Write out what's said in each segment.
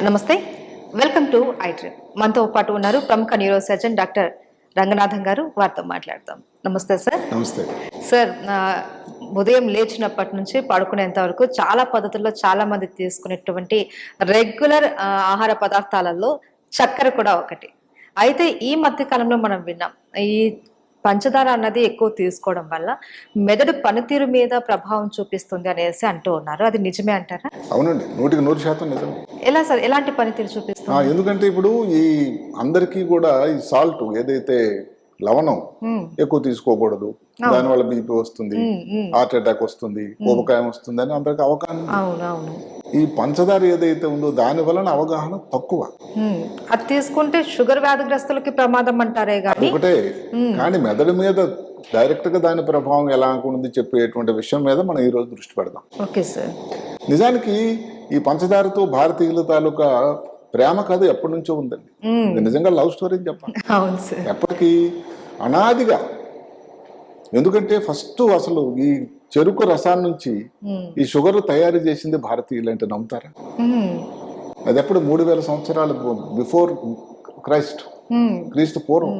నమస్తే, welcome to iDream. మనతో పాటు ఉన్నారు ప్రముఖ న్యూరో సర్జన్ డాక్టర్ రంగనాథం గారు. వారితో మాట్లాడతాం. నమస్తే సార్. నమస్తే సార్, ఉదయం లేచినప్పటి నుంచి పడుకునేంత వరకు చాలా పద్ధతుల్లో చాలా మంది తీసుకునేటువంటి రెగ్యులర్ ఆహార పదార్థాలలో చక్కెర కూడా ఒకటి. అయితే ఈ మధ్య కాలంలో మనం విన్నాం, ఈ పంచదార అన్నది ఎక్కువ తీసుకోవడం వల్ల మెదడు పనితీరు మీద ప్రభావం చూపిస్తుంది అనేసి అంటూ ఉన్నారు. అది నిజమే అంటారా? అవునండి, 100% నిజమే. ఎలా సార్, ఎలాంటి పనితీరు చూపిస్తుంది? ఎందుకంటే ఇప్పుడు ఈ అందరికీ కూడా ఈ సాల్ట్ ఏదైతే లవణం ఎక్కువ తీసుకోకూడదు, దానివల్ల బీపీ వస్తుంది, హార్ట్ అటాక్ వస్తుంది, ఊబకాయం వస్తుంది అని అందరికి అవగాహన. ఈ పంచదార ఏదైతే ఉందో దాని వలన అవగాహన తక్కువ. అది తీసుకుంటే షుగర్ వ్యాధిగ్రస్తులకి ప్రమాదం అంటారే గాని ఒకటే, కానీ మెదడు మీద డైరెక్ట్ గా దాని ప్రభావం ఎలా ఉంటుంది చెప్పేటువంటి విషయం మీద మనం ఈ రోజు దృష్టి పెడదాం. Okay sir. నిజానికి ఈ పంచదారతో భారతీయుల తాలూకా ప్రేమ కథ ఎప్పటి నుంచో ఉందండి. నిజంగా లవ్ స్టోరీ చెప్పాలి. అవును సార్. ఎప్పటికీ అనాదిగా. ఎందుకంటే ఫస్ట్ అసలు ఈ చెరుకు రసాన్ని నుంచి ఈ షుగర్ తయారు చేసింది భారతీయులు అంటే నమ్ముతారా? అది ఎప్పుడు 3000 సంవత్సరాలు బిఫోర్ క్రీస్తు పూర్వం.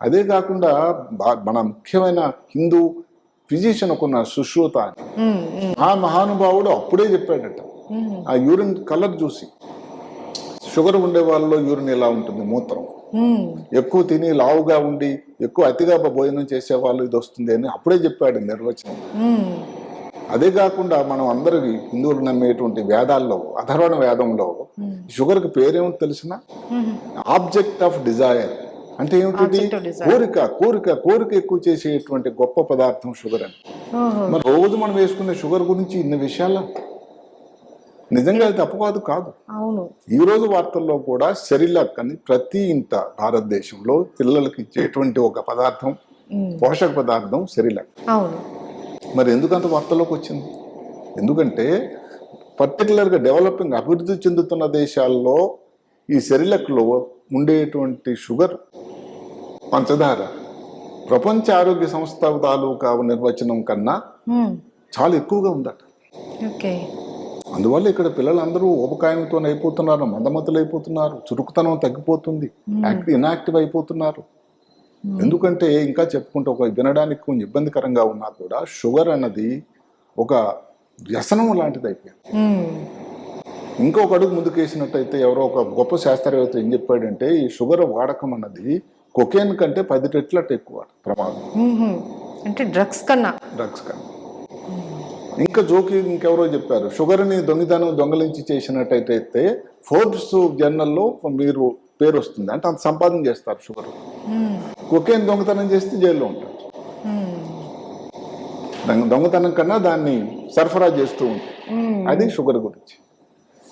అదే కాకుండా మన ముఖ్యమైన హిందూ ఫిజిషియన్ ఒక సుశ్రుత అని, ఆ మహానుభావుడు అప్పుడే చెప్పాడట, ఆ యూరిన్ కలర్ చూసి షుగర్ ఉండే వాళ్ళలో యూరిన్ ఎలా ఉంటుంది, మూత్రం ఎక్కువ తిని లావుగా ఉండి ఎక్కువ అతిగా భోజనం చేసే వాళ్ళు ఇది వస్తుంది అని అప్పుడే చెప్పాడు నిర్వచనం. అదే కాకుండా మనం అందరికి హిందువులు నమ్మేటువంటి వేదాల్లో, అథర్వణ వేదంలో షుగర్కి పేరేమో తెలిసిన ఆబ్జెక్ట్ ఆఫ్ డిజైర్ అంటే ఏమిటి? కోరిక. కోరిక కోరిక ఎక్కువ చేసేటువంటి గొప్ప పదార్థం షుగర్ అని. మరి రోజు మనం వేసుకునే షుగర్ గురించి ఇన్ని విషయాలు నిజంగా అది తప్పు కాదు. ఈ రోజు వార్తల్లో కూడా సెరిలాక్ అని ప్రతి ఇంట భారతదేశంలో పిల్లలకి ఇచ్చేటువంటి ఒక పదార్థం, పోషక పదార్థం సెరిలాక్. మరి ఎందుకంత వార్తల్లోకి వచ్చింది? ఎందుకంటే పర్టికులర్గా డెవలపింగ్, అభివృద్ధి చెందుతున్న దేశాల్లో ఈ సెరిలాక్లో ఉండేటువంటి షుగర్, పంచదార ప్రపంచ ఆరోగ్య సంస్థ తాలూకా నిర్వచనం కన్నా చాలా ఎక్కువగా ఉందట. అందువల్ల ఇక్కడ పిల్లలందరూ ఊబకాయంతో అయిపోతున్నారు, మందమతులు అయిపోతున్నారు, చురుకుతనం తగ్గిపోతుంది, ఇన్యాక్టివ్ అయిపోతున్నారు. ఎందుకంటే ఇంకా చెప్పుకుంటే ఒక వినడానికి కొంచెం ఇబ్బందికరంగా ఉన్నా కూడా షుగర్ అన్నది ఒక వ్యసనం లాంటిది అయిపోయింది. ఇంకొక అడుగు ముందుకేసినట్టయితే ఎవరో ఒక గొప్ప శాస్త్రవేత్త ఏం చెప్పాడంటే, ఈ షుగర్ వాడకం అన్నది కొకేన్ కంటే 10 రెట్లట ఎక్కువ ప్రమాదం. అంటే డ్రగ్స్ కన్నా. ఇంకా ఇంకెవరో చెప్పారు, షుగర్ని దొంగలించి చేసినట్టయితే ఫోర్బ్స్ జర్నల్లో మీరు పేరు వస్తుంది, అంటే అంత సంపాదన చేస్తారు షుగర్. కొకేన్ దొంగతనం చేస్తే జైల్లో ఉంటారు. దొంగతనం కన్నా దాన్ని సరఫరా చేస్తూ ఉంటారు. అది షుగర్ గురించి.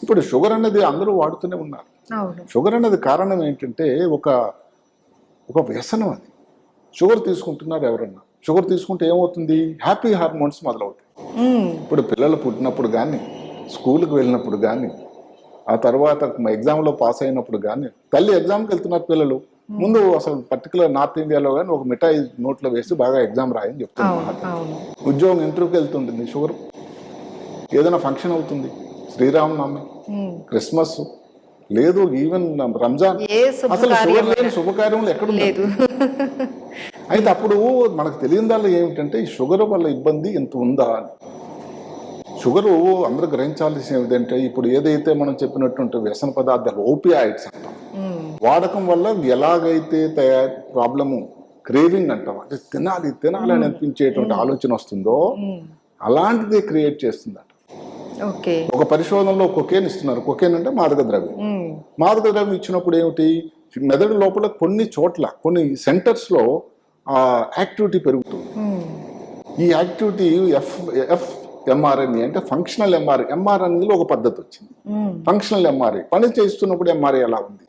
ఇప్పుడు షుగర్ అనేది అందరూ వాడుతూనే ఉన్నారు. షుగర్ అనేది కారణం ఏంటంటే ఒక వ్యసనం. అది షుగర్ తీసుకుంటున్నారు ఎవరన్నా. షుగర్ తీసుకుంటే ఏమవుతుంది? హ్యాపీ హార్మోన్స్ మొదలవుతాయి. ఇప్పుడు పిల్లలు పుట్టినప్పుడు కానీ, స్కూల్కి వెళ్ళినప్పుడు కానీ, ఆ తర్వాత ఎగ్జామ్లో పాస్ అయినప్పుడు కానీ, తల్లి ఎగ్జామ్కి వెళ్తున్నారు పిల్లలు, ముందు అసలు పర్టికులర్ నార్త్ ఇండియాలో కానీ ఒక మిఠాయి నోట్లో వేసి బాగా ఎగ్జామ్ రాయని చెప్తున్నారు. ఉద్యోగం ఇంటర్వ్యూకి వెళ్తుంటుంది షుగర్. ఏదైనా ఫంక్షన్ అవుతుంది, శ్రీరామనవమి, క్రిస్మస్, లేదు ఈవెన్ రంజాన్, అసలు షుగర్ లేని శుభకార్యములు ఎక్కడ లేదు. అయితే అప్పుడు మనకు తెలియదాల్లో ఏమిటంటే ఈ షుగర్ వల్ల ఇబ్బంది ఎంత ఉందా అని. షుగరు అందరూ గ్రహించాల్సిన ఏమిటంటే, ఇప్పుడు ఏదైతే మనం చెప్పినటువంటి వ్యసన పదార్థాలు, ఓపియాయిడ్స్ అంటాం, వాడకం వల్ల ఎలాగైతే ప్రాబ్లము, క్రేవింగ్ అంటాం, అంటే తినాలి అని అనిపించేటువంటి ఆలోచన వస్తుందో అలాంటిది క్రియేట్ చేస్తుందట. ఒక పరిశోధనలో కొకేన్ ఇస్తున్నారు. కొకేన్ అంటే మాదక ద్రవ్యం. మాదక ద్రవ్యం ఇచ్చినప్పుడు ఏమిటి, మెదడు లోపల కొన్ని చోట్ల, కొన్ని సెంటర్స్ లో యాక్టివిటీ పెరుగుతుంది. ఈ యాక్టివిటీ ఎఫ్ఎంఆర్ఎన్ఏ అంటే ఫంక్షనల్ ఎంఆర్ఎన్ఏలో ఒక పద్ధతి వచ్చింది. ఫంక్షనల్ ఎంఆర్ఐ పని చేస్తున్నప్పుడు ఎంఆర్ఐ ఎలా ఉంది,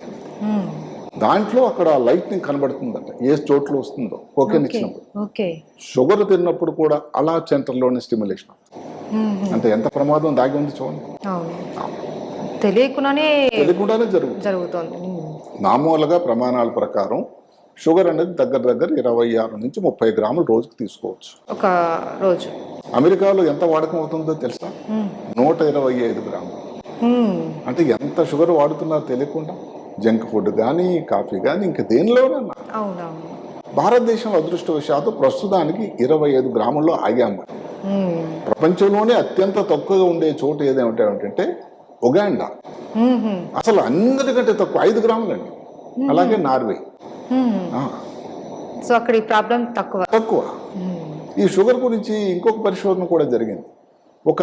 దాంట్లో అక్కడ లైట్నింగ్ కనబడుతుందట ఏ చోట్ల వస్తుందో కొకేన్ ఇచ్చినప్పుడు. షుగర్ తిన్నప్పుడు కూడా అలా సెంటర్లోనే స్టిమ్యులేషన్ అవుతుంది. అంటే ఎంత ప్రమాదం దాగి ఉంది చూడండి. తెలియకుండానే జరుగుతుంది. మామూలుగా ప్రమాణాల ప్రకారం షుగర్ అనేది దగ్గర 26 నుంచి 30 గ్రాములు రోజుకు తీసుకోవచ్చు ఒక రోజు. అమెరికాలో ఎంత వాడకం అవుతుందో తెలుసా? 125 గ్రాములు. అంటే ఎంత షుగర్ వాడుతున్నారో తెలియకుండా జంక్ ఫుడ్ కానీ కాఫీ కానీ ఇంకా దేనిలోనన్నా. అవునవును. భారతదేశంలో అదృష్టవశాత్తు ప్రస్తుతానికి 25 గ్రాముల్లో ఆగాము. ప్రపంచంలోనే అత్యంత తక్కువగా ఉండే చోటు ఏదేమిటంటే ఉగాండా. అసలు అందరికంటే తక్కువ 5 గ్రాములండి. అలాగే నార్వే. సో అక్కడ ఈ ప్రాబ్లం తక్కువ. ఈ షుగర్ గురించి ఇంకొక పరిశోధన కూడా జరిగింది. ఒక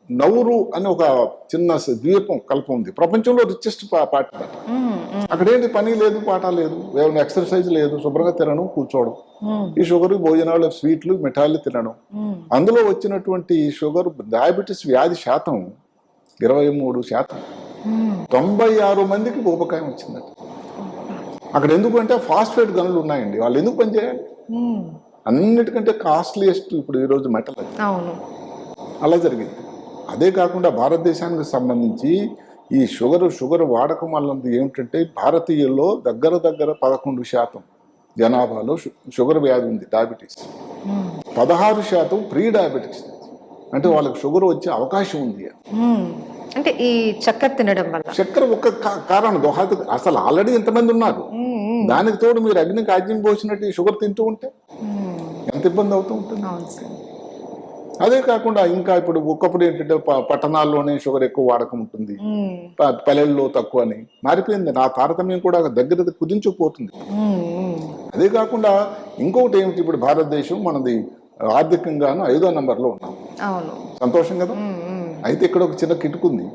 నౌరు అని ఒక చిన్న ద్వీపం కల్పం ఉంది, ప్రపంచంలో రిచెస్ట్ పార్టీ. అక్కడ ఏంటి పని లేదు, పాట లేదు, ఎక్సర్సైజ్ లేదు, శుభ్రంగా తినడం, కూర్చోవడం, ఈ షుగర్ భోజనాలు, స్వీట్లు, మిఠాయిలు తినడం. అందులో వచ్చినటువంటి షుగర్ డయాబెటీస్ వ్యాధి శాతం 23%. 96 మందికి ఊబకాయం వచ్చిందట. అక్కడ ఎందుకంటే ఫాస్ఫేట్ గనులు ఉన్నాయండి. వాళ్ళు ఎందుకు పనిచేయాలి? అన్నిటికంటే కాస్ట్లీయెస్ట్ ఇప్పుడు ఈరోజు మెటల్. అలా జరిగింది. అదే కాకుండా భారతదేశానికి సంబంధించి ఈ షుగర్ వాడకం వల్ల ఏమిటంటే భారతీయుల్లో దగ్గర 11% జనాభాలో షుగర్ వ్యాధి ఉంది, డయాబెటీస్. 16% ప్రీ డయాబెటిక్స్, అంటే వాళ్ళకి షుగర్ వచ్చే అవకాశం ఉంది. అంటే ఈ చక్కెర తినడం వల్ల. చక్కెర ఒక్క కారణం, అసలు ఆల్రెడీ ఎంతమంది ఉన్నారు, దానికి తోడు మీరు అగ్ని కాజ్యం పోసినట్టు ఈ షుగర్ తింటూ ఉంటే ఎంత ఇబ్బంది అవుతూ ఉంటుంది. అదే కాకుండా ఇంకా ఇప్పుడు ఒకప్పుడు ఏంటంటే పట్టణాల్లోనే షుగర్ ఎక్కువ వాడకం ఉంటుంది, పల్లెల్లో తక్కువ అని మారిపోయింది. నా తారతమ్యం కూడా దగ్గర కుదించుకుపోతుంది. అదే కాకుండా ఇంకొకటి ఏమిటి, ఇప్పుడు భారతదేశం మనది ఆర్థికంగాను 5వ నంబర్లో ఉన్నాం. సంతోషం కదా. అయితే ఇక్కడ ఒక చిన్న కిటుకుంది.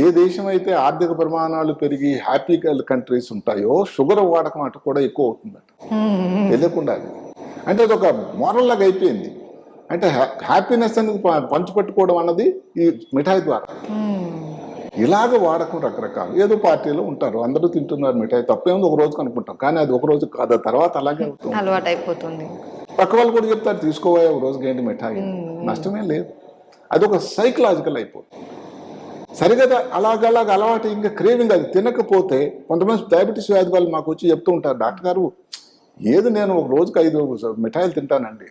ఏ దేశం అయితే ఆర్థిక ప్రమాణాలు పెరిగి హ్యాపీ కంట్రీస్ ఉంటాయో షుగర్ వాడకం అటు కూడా ఎక్కువ అవుతుందట, తెలియకుండా. అంటే అది ఒక మోరల్ లాగా అయిపోయింది. అంటే హ్యాపీనెస్ అనేది పంచిపెట్టుకోవడం అన్నది ఈ మిఠాయి ద్వారా. ఇలాగ వాడకం రకరకాలు. ఏదో పార్టీలో ఉంటారు, అందరూ తింటున్నారు మిఠాయి, తప్పేముంది ఒక రోజు కనుక్కుంటాం, కానీ అది ఒక రోజు కాదు, తర్వాత అలాగే అవుతుంది, అలవాటు అయిపోతుంది. పక్క వాళ్ళు కూడా చెప్తారు తీసుకోవా ఒక రోజుకి ఏంటి మిఠాయి, నష్టమే లేదు. అది ఒక సైకలాజికల్ అయిపోతుంది. సరిగదా అలాగ అలవాటు, ఇంకా క్రేవింగ్. అది తినకపోతే కొంతమంది డయాబెటీస్ వ్యాధి వాళ్ళు మాకు వచ్చి చెప్తూ ఉంటారు, డాక్టర్ గారు ఏది నేను ఒక రోజుకి 5 మిఠాయిలు తింటానండి.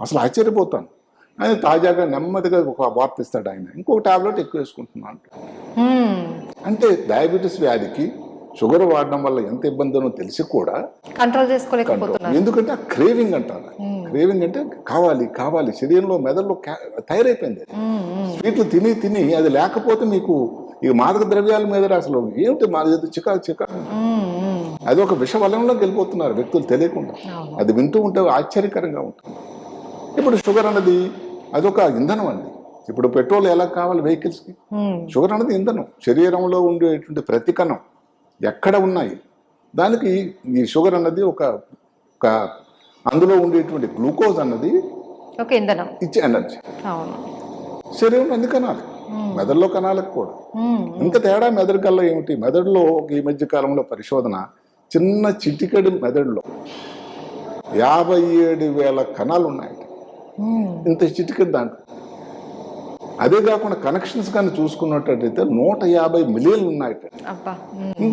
అసలు ఆశ్చర్యపోతాను. ఆయన తాజాగా నెమ్మదిగా ఒక వార్త ఇస్తాడు, ఆయన ఇంకొక టాబ్లెట్ ఎక్కువ వేసుకుంటున్నాను. అంటే డయాబెటీస్ వ్యాధికి షుగర్ వాడడం వల్ల ఎంత ఇబ్బందినో తెలిసి కూడా కంట్రోల్ చేసుకోలేకపోతున్నారు. ఎందుకంటే క్రేవింగ్ అంటారు. క్రేవింగ్ అంటే కావాలి కావాలి, శరీరంలో మెదడులో తయారైపోయింది. స్వీట్లు తిని అది లేకపోతే మీకు ఈ మాదక ద్రవ్యాల మీద అసలు ఏమిటి మాది చికాకు అది ఒక విషవలయంలోకి వెళ్ళిపోతున్నారు వ్యక్తులు తెలియకుండా. అది వింటూ ఉంటే ఆశ్చర్యకరంగా ఉంటుంది. ఇప్పుడు షుగర్ అన్నది అదొక ఇంధనం అండి. ఇప్పుడు పెట్రోల్ ఎలా కావాలి వెహికల్స్కి, షుగర్ అన్నది ఇంధనం. శరీరంలో ఉండేటువంటి ప్రతి కణం ఎక్కడ ఉన్నాయి దానికి ఈ షుగర్ అన్నది ఒక అందులో ఉండేటువంటి గ్లూకోజ్ అన్నది ఇంధనం ఇచ్చే ఎనర్జీ. శరీరంలో అన్ని కణాలు, మెదడులో కణాలకు కూడా. ఇంకా తేడా మెదడు కల్లా ఏమిటి, మెదడులో ఈ మధ్య కాలంలో పరిశోధన, చిన్న చిటికెడు మెదడులో 57,000 కణాలు ఉన్నాయి. ఇంత చిటికెడు దాంట్లో. అదే కాకుండా కనెక్షన్స్ కానీ చూసుకున్నట్టయితే 150 మిలియన్లు ఉన్నాయి.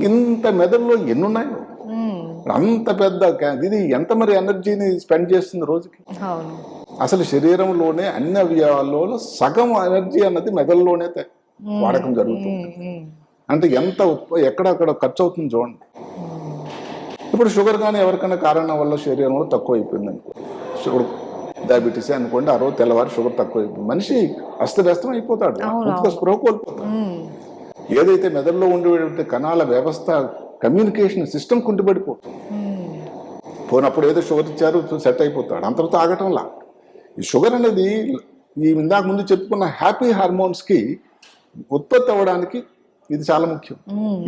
ఇంత మెదడులో ఎన్ని ఉన్నాయి, అంత పెద్ద ఇది ఎంత మరి ఎనర్జీని స్పెండ్ చేస్తుంది రోజుకి. అసలు శరీరంలోనే అన్ని అవయవాల్లో సగం ఎనర్జీ అన్నది మెదడులోనే వాడకం జరుగుతుంది. అంటే ఎంత ఎక్కడక్కడ ఖర్చు అవుతుంది చూడండి. ఇప్పుడు షుగర్ కానీ ఎవరికైనా కారణం వల్ల శరీరంలో తక్కువ అయిపోయింది అనుకో, షుగర్ డయాబెటీస్ అనుకోండి, ఆ రోజు తెల్లవారు షుగర్ తక్కువ అయిపోయింది, మనిషి అస్తవ్యస్తం అయిపోతాడు, స్పృహ కోల్పోతాడు. ఏదైతే మెదడులో ఉండే కణాల వ్యవస్థ కమ్యూనికేషన్ సిస్టమ్ కుంటుపడిపోతుంది. పోనప్పుడు ఏదో షుగర్ ఇచ్చారు సెట్ అయిపోతాడు, అంతలో తాగటంలా. ఈ షుగర్ అనేది ఈ ఇందాక ముందు చెప్పుకున్న హ్యాపీ హార్మోన్స్కి ఉత్పత్తి అవ్వడానికి ఇది చాలా ముఖ్యం.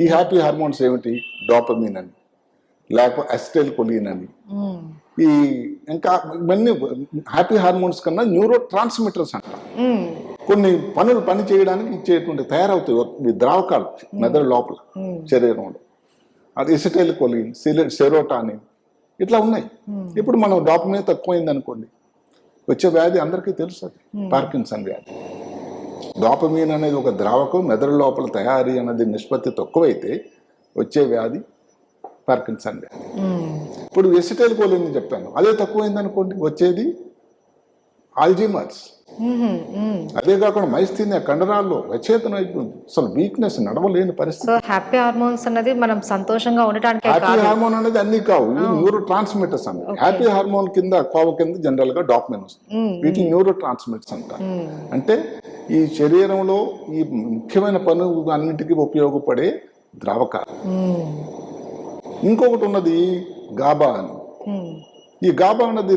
ఈ హ్యాపీ హార్మోన్స్ ఏమిటి, డోపమిన్ అని, లేకపోతే అసిటైల్ కొలిన్ అని, ఈ ఇంకా ఇవన్నీ హ్యాపీ హార్మోన్స్ కన్నా న్యూరో ట్రాన్స్మిటర్స్ అంటారు. కొన్ని పని చేయడానికి ఇచ్చేటువంటి తయారవుతాయి ద్రావకాలు మెదడు లోపల శరీరంలో. అది ఎసిటైల్ కొలిన్, సెరోటానిన్ ఇట్లా ఉన్నాయి. ఇప్పుడు మనం డోపమిన్ తక్కువైంది అనుకోండి, వచ్చే వ్యాధి అందరికీ తెలుసు, అది పార్కిన్సన్ వ్యాధి. డోపమిన్ అనేది ఒక ద్రావకం, మెదడు లోపల తయారీ అనేది నిష్పత్తి తక్కువైతే వచ్చే వ్యాధి పార్కిన్సన్ వ్యాధి. ఇప్పుడు ఎసిటైల్ కోలిన్ చెప్పాను, అదే తక్కువైంది అనుకోండి, వచ్చేది ఆల్జీమర్స్. అదే కాకుండా మైస్థీనియా కండరాల్లో రచేతన అయిపోయింది, అసలు వీక్నెస్, నడవలేని పరిస్థితి. సో హ్యాపీ హార్మోన్స్ అనేది మనం సంతోషంగా ఉండటానికే హ్యాపీ కాదు. హార్మోన్ అనేది అన్ని కావు, న్యూరో ట్రాన్స్మిటర్స్ అన్నది. హ్యాపీ హార్మోన్ కింద కోవ కింద జనరల్ గా డాపమైన్ వస్తుంది, వీటిని న్యూరో ట్రాన్స్మిటర్స్ అంటారు. అంటే ఈ శరీరంలో ఈ ముఖ్యమైన పనులు అన్నింటికీ ఉపయోగపడే ద్రావకాలు. ఇంకొకటి ఉన్నది గాబా అని. ఈ గాబా అన్నది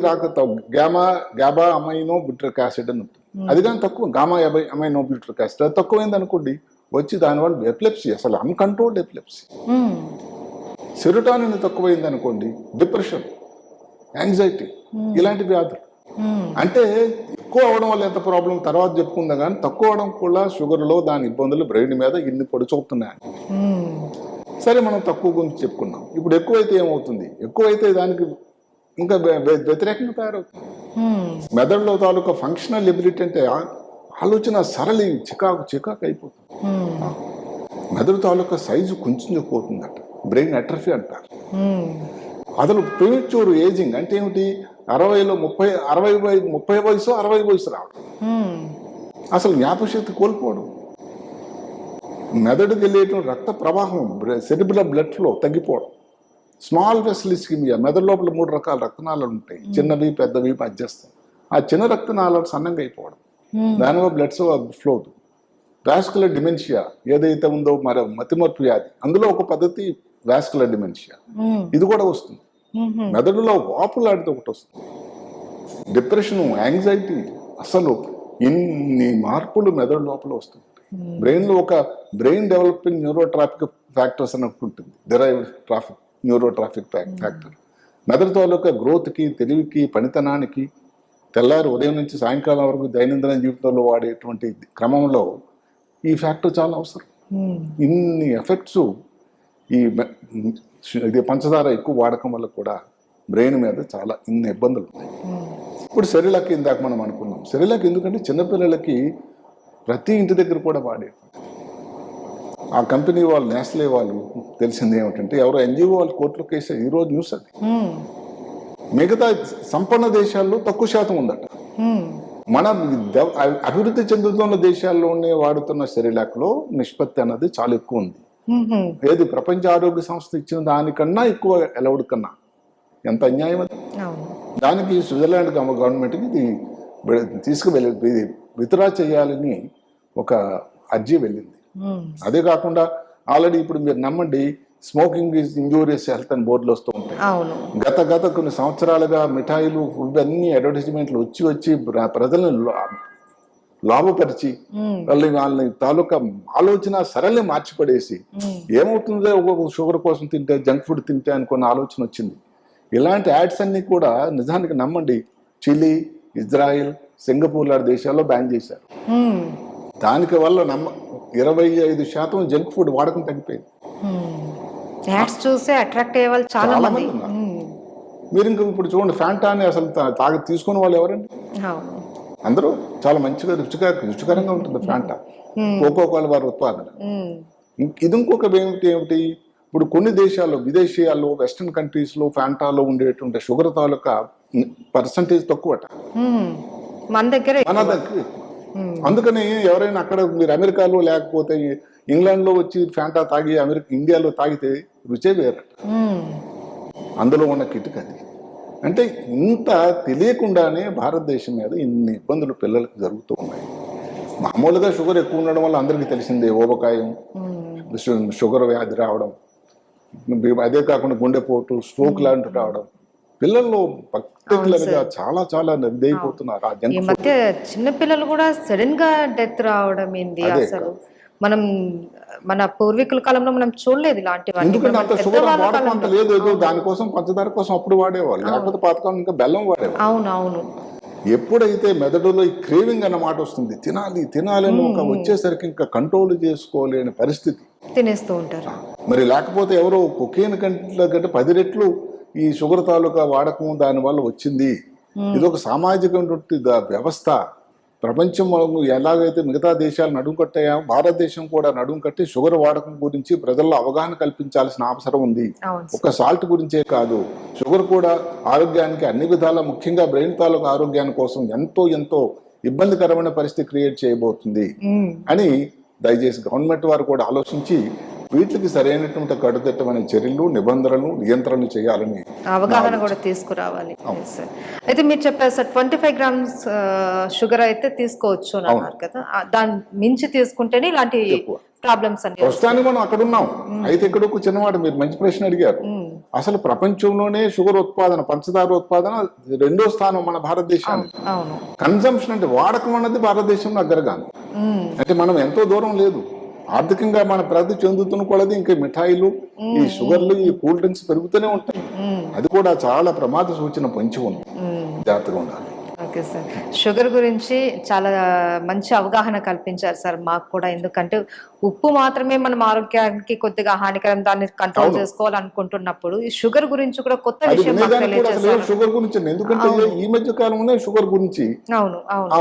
గాబా అమైనో బ్యూట్రిక్ యాసిడ్ అని ఉంటుంది. అది కానీ తక్కువ, గామా అమైనో బ్యూట్రిక్ యాసిడ్ అది తక్కువైంది అనుకోండి, వచ్చి దానివల్ల ఎపిలెప్సీ, అసలు అన్కంట్రోల్డ్ ఎపిలెప్సీ. సెరోటానిన్ తక్కువైంది అనుకోండి, డిప్రెషన్, యాంగ్జైటీ, ఇలాంటి వ్యాధులు. అంటే ఎక్కువ అవడం వల్ల ఎంత ప్రాబ్లం తర్వాత చెప్పుకుందాం, కానీ తక్కువ అవడం కూడా షుగర్లో దాని ఇబ్బందులు బ్రెయిన్ మీద ఇన్ని పొడి చూపుతున్నాయి. సరే, మనం తక్కువ గురించి చెప్పుకున్నాం. ఇప్పుడు ఎక్కువైతే ఏమవుతుంది? ఎక్కువైతే దానికి ఇంకా వ్యతిరేకంగా తయారవుతుంది. మెదడులో తాలూకా ఫంక్షనల్ ఎబిలిటీ అంటే ఆలోచన సరళి చికాకు అయిపోతుంది. మెదడు తాలూకా సైజు కొంచెం ఎక్కువవుతుందట, బ్రెయిన్ అట్రఫీ అంటారు. అసలు ప్రిమిచ్యూర్ ఏజింగ్ అంటే ఏమిటి? 60లో 30 వయసు 60 వయసు రావడం, అసలు జ్ఞాపకశక్తి కోల్పోవడం, మెదడుకి వెళ్ళేటువంటి రక్త ప్రవాహం, సెరిబ్రల్ బ్లడ్ ఫ్లో తగ్గిపోవడం, స్మాల్ వెసల్ ఇస్కిమియా, మెదడు లోపల 3 రకాల రక్తనాళాలు ఉంటాయి, చిన్నవి పెద్దవి మధ్యస్థం. ఆ చిన్న రక్తనాళాలు సన్నంగా అయిపోవడం, దానివల్ల బ్లడ్ ఫ్లో. వాస్కులర్ డిమెన్షియా ఏదైతే ఉందో, మరి మతిమరుపు వ్యాధి, అందులో ఒక పద్ధతి వాస్కులర్ డిమెన్షియా, ఇది కూడా వస్తుంది. మెదడులో వాపులాడితే ఒకటి వస్తుంది. డిప్రెషన్, యాంగ్జైటీ, అసలు ఇన్ని మార్పులు మెదడు లోపల వస్తుంది. బ్రెయిన్ లో ఒక బ్రెయిన్ డెవలపింగ్ న్యూరోట్రాఫిక్ ఫ్యాక్టర్స్ అని ఉంటుంది, డిరైవ్డ్ ట్రాఫిక్ న్యూరోట్రాఫిక్ ఫ్యాక్టర్. మెదడు తాలూకా గ్రోత్కి, తెలివికి, పనితనానికి, తెల్లారి ఉదయం నుంచి సాయంకాలం వరకు దైనందిన జీవితంలో వాడేటువంటి క్రమంలో ఈ ఫ్యాక్టర్ చాలా అవసరం. ఇన్ని ఎఫెక్ట్స్ ఇది పంచదార ఎక్కువ వాడకం వల్ల కూడా బ్రెయిన్ మీద చాలా ఇన్ని ఇబ్బందులు ఉన్నాయి. ఇప్పుడు సెరిలాక్ ఇందాక మనం అనుకున్నాం. సెరిలాక్ ఎందుకంటే చిన్నపిల్లలకి ప్రతి ఇంటి దగ్గర కూడా వాడే. ఆ కంపెనీ వాళ్ళు, నేస్లే వాళ్ళు, తెలిసింది ఏమిటంటే ఎవరో ఎన్జిఓ వాళ్ళు కోర్టులో కేసు, ఈరోజు న్యూస్ అది. మిగతా సంపన్న దేశాల్లో తక్కువ శాతం ఉందట. మన అభివృద్ధి చెందుతున్న దేశాల్లోనే వాడుతున్న సెరిలాక్లో నిష్పత్తి అన్నది చాలా ఎక్కువ ఉంది. ఏది ప్రపంచ ఆరోగ్య సంస్థ ఇచ్చిన దానికన్నా ఎక్కువ అలౌడ్ కన్నా. ఎంత అన్యాయం అది. దానికి స్విట్జర్లాండ్ గవర్నమెంట్కి ఇది తీసుకువెళ్ళి విత్డ్రా చేయాలని ఒక అర్జీ వెళ్ళింది. అదే కాకుండా ఆల్రెడీ ఇప్పుడు మీరు నమ్మండి, స్మోకింగ్ ఈజ్ ఇంజూరియస్ హెల్త్ అని బోర్డులు వస్తూ ఉంటాయి. గత కొన్ని సంవత్సరాలుగా మిఠాయిలు ఇవన్నీ అడ్వర్టైజ్మెంట్లు వచ్చి ప్రజలను లాభపరిచి వాళ్ళని తాలూకా ఆలోచన సరళి మార్చిపడేసి ఏమవుతుందో ఒక్కొక్క షుగర్ కోసం తింటే, జంక్ ఫుడ్ తింటే అనుకున్న ఆలోచన వచ్చింది. ఇలాంటి యాడ్స్ అన్ని కూడా నిజానికి నమ్మండి చిలీ, ఇజ్రాయిల్, సింగపూర్ లాంటి దేశాల్లో బ్యాన్ చేశారు. దానికి వల్ల 25% జంక్ ఫుడ్ వాడకం తగ్గిపోయింది. చాలా మంది ఉన్నారు. మీరు ఇంకా ఇప్పుడు చూడండి, ఫ్యాంటా అని అసలు తీసుకునే వాళ్ళు ఎవరండి? అందరూ చాలా మంచిగా రుచికరంగా ఉంటుంది ఫ్యాంటా, కోకోకోలా వారి ఉత్పాదన. ఇది ఇంకొక ఏమిటి, ఇప్పుడు కొన్ని దేశాల్లో, విదేశీయాల్లో, వెస్టర్న్ కంట్రీస్లో ఫ్యాంటాలో ఉండేటువంటి షుగర్ తాలూకా పర్సంటేజ్ తక్కువట, మన దగ్గర ఎక్కువ. అందుకని ఎవరైనా అక్కడ మీరు అమెరికాలో లేకపోతే ఇంగ్లాండ్లో వచ్చి ఫ్యాంటా తాగి ఇండియాలో తాగితే రుచే వేరట. అందులో ఉన్న కిటుకు అది. అంటే ఇంత తెలియకుండానే భారతదేశం మీద ఇన్ని ఇబ్బందులు పిల్లలకు జరుగుతూ ఉన్నాయి. మామూలుగా షుగర్ ఎక్కువ ఉండడం వల్ల అందరికీ తెలిసిందే, ఊబకాయం, షుగర్ వ్యాధి రావడం, అదే కాకుండా గుండెపోటు, స్ట్రోక్ లాంటివి రావడం, పిల్లల్లో పర్టికులర్ గా చాలా చాలా నిర్దయిపోతున్నారు. ఈ మధ్య చిన్న పిల్లలు కూడా సడన్ గా డెత్ రావడం ఏంది అసలు మనం మన పూర్వీకుల కాలంలో మనం చూడలేదు ఇలాంటివన్నీ. ఎందుకంటే అంత షుగర్ వాడకం అంత లేదు, ఏదో దానికోసం పంచదార కోసం అప్పుడు వాడేవాళ్ళు, లేకపోతే పాతకాలం ఇంకా బెల్లం వాడేవాళ్ళు. అవునవును. ఎప్పుడైతే మెదడులో ఈ క్రేవింగ్ అన్న మాట వస్తుంది, తినాలి అని ఒక వచ్చేసరికి ఇంకా కంట్రోల్ చేసుకోలేని పరిస్థితి, తినేస్తూ ఉంటారు. మరి లేకపోతే ఎవరో కొకేన్ కంటే 10 రెట్లు ఈ షుగర్ తాలూకా వాడకం దాని వల్ల వచ్చింది. ఇది ఒక సామాజిక వ్యవస్థ. ప్రపంచం ఎలాగైతే మిగతా దేశాలు నడుము కట్టాయో, భారతదేశం కూడా నడుము కట్టి షుగర్ వాడకం గురించి ప్రజల్లో అవగాహన కల్పించాల్సిన అవసరం ఉంది. ఒక సాల్ట్ గురించే కాదు, షుగర్ కూడా ఆరోగ్యానికి అన్ని విధాల, ముఖ్యంగా బ్రెయిన్ తాలూకా ఆరోగ్యాని కోసం ఎంతో ఇబ్బందికరమైన పరిస్థితి క్రియేట్ చేయబోతుంది అని దయచేసి గవర్నమెంట్ వారు కూడా ఆలోచించి వీటికి సరైనటువంటి కట్టుదిట్టమైన చర్యలు, నిబంధనలు, నియంత్రణలు చేయాలని అవగాహన కూడా తీసుకురావాలి. Yes, sir. అయితే మీరు చెప్పారు సార్ 25 గ్రామ్స్ షుగర్ అయితే తీసుకోవచ్చు అని అన్నారు కదా, దాన్ని మించి తీసుకుంటేనే ఇలాంటి ప్రాబ్లమ్స్ అన్ని. ప్రస్తుతానికి మనం అక్కడ ఉన్నాం. అయితే ఇక్కడ ఒక చిన్నవాడు మీరు మంచి ప్రశ్న అడిగారు. అసలు ప్రపంచంలోనే షుగర్ ఉత్పాదన, పంచదార ఉత్పాదన 2వ స్థానం మన భారతదేశానికి. అవును. కన్సంప్షన్ అంటే వాడకం అన్నది భారతదేశంలో అగ్రగామి. అంటే మనం ఎంతో దూరం లేదు. ఆర్థికంగా మన ప్రగతి చెందుతున్న కొలది ఇంకా మిఠాయిలు, ఈ షుగర్లు, ఈ కూల్ డ్రింక్స్ పెరుగుతూనే ఉంటాయి. అది కూడా చాలా ప్రమాద సూచన పొంచి ఉంది. జాగ్రత్తగా ఉండాలి. ఓకే సార్, షుగర్ గురించి చాలా మంచి అవగాహన కల్పించారు సార్ మాకు కూడా. ఎందుకంటే ఉప్పు మాత్రమే మనం ఆరోగ్యానికి కొద్దిగా హానికరం, దాన్ని కంట్రోల్ చేసుకోవాలనుకుంటున్నప్పుడు ఈ షుగర్ గురించి కూడా కొత్త విషయం మాకు తెలియజేశారు. షుగర్ గురించి ఎందుకంటే ఈ మధ్య కాలంలో షుగర్ గురించి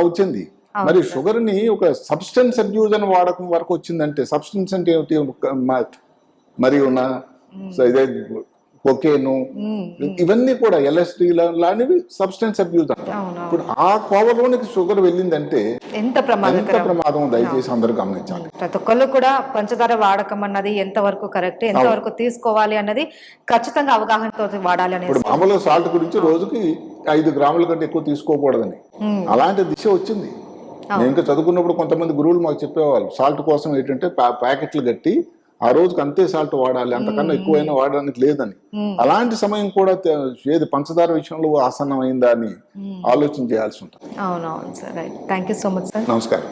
వచ్చింది. మరి షుగర్ ని ఒక సబ్స్టెన్స్ అబ్యూజ్ అని వాడకం వరకు వచ్చిందంటే, సబ్స్టెన్స్ అంటే ఏమిటి? మరి ఇదే కొకేను, ఇవన్నీ కూడా LSD లాంటివి సబ్స్టెన్స్ అబ్యూజ్ అంటారు. ఇప్పుడు ఆ కోవలోనికి షుగర్ వెళ్ళిందంటే ఎంత ప్రమాదం, దయచేసి అందరూ గమనించాలి. ప్రతి ఒక్కళ్ళు కూడా పంచదార వాడకం అన్నది ఎంతవరకు కరెక్ట్, ఎంతవరకు తీసుకోవాలి అన్నది ఖచ్చితంగా అవగాహనతో వాడాలి అనేది. ఇప్పుడు మామూలుగా సాల్ట్ గురించి రోజుకి 5 గ్రాముల కంటే ఎక్కువ తీసుకోకూడదని అలాంటి దిశ వచ్చింది. నేను ఇంకా చదువుకున్నప్పుడు కొంతమంది గురువులు మాకు చెప్పేవాళ్ళు, సాల్ట్ కోసం ఏంటంటే ప్యాకెట్లు కట్టి ఆ రోజుకి అంతే సాల్ట్ వాడాలి, అంతకన్నా ఎక్కువైనా వాడడానికి లేదని. అలాంటి సమయం కూడా ఏది పంచదార విషయంలో ఆసన్నమైందా అని ఆలోచన చేయాల్సి ఉంటుంది. అవునవును sir. Right. Thank you so much sir. నమస్కారం.